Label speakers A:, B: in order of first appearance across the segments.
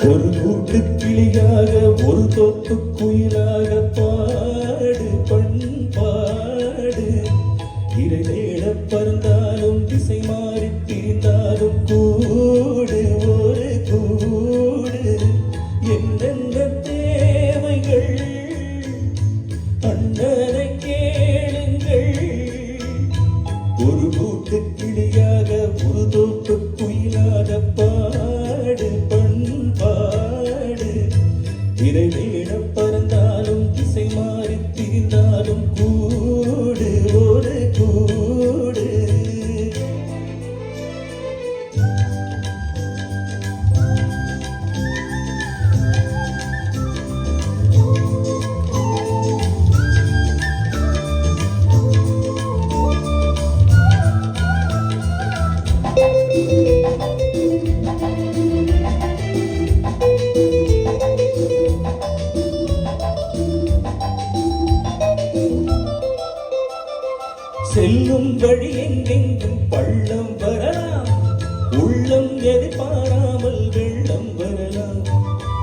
A: ஒரு கூட்டு கிளியாக ஒரு தோப்பு குயிலாக பாடு பண்பாடு இறை தேட பறந்தாலும் திசை மாறி திரிந்தாலும் கூடு ஒரு கூடு என்னென்ன தேவைகள் அண்ணனை கேளுங்கள் ஒரு கூட்டு கிளியாக ஒரு தோப்பு குயிலாக பாடு பண்பாடு இறை தேட பறந்தாலும் திசை மாறி திரிந்தாலும் கூடு ஒரு கூடு செல்லும் வழி எங்கெங்கும் பள்ளம் வரலாம் உள்ளம் எதிர்பாராமல் வெள்ளம் வரலாம்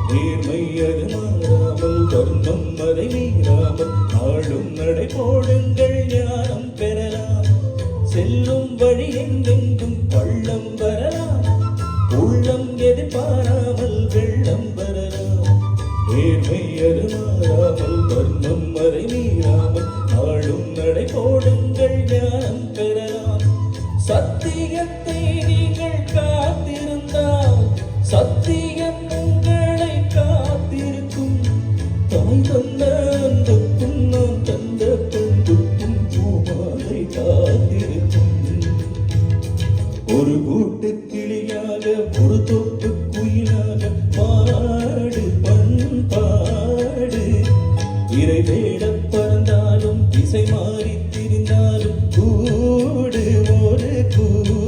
A: நேர்மை அது மாறாமல் தர்மம் அதை மீறாமல் ஆளும் நடை போடுங்கள் ஞானம் பெறலாம் செல்லும் வழி எங்கெங்கும் பள்ளம் வரலாம் உள்ளம் எதிர்பாராமல் வெள்ளம் வரலாம் நேர்மை அது மாறாமல் தர்மம் அதை மீறாமல் ஆளும் நடை போடுங்கள் ஞானம் பெறலாம் சத்தியத்தை நீங்கள் காத்திருந்தால் சத்தியம் உங்களை காத்திருக்கும் தாய் தந்த அன்புக்கும் நாம் தந்த பண்புக்கும் பூமாலை காத்திருக்கும் ஒரு கூட்டு கிளியாக ஒரு தொப்பு குயிலாக பாடு பண்பாடு இறை தேட பறந்தாலும் திசை மாறி திரிந்தாலும் கூடு ஒரு கூடு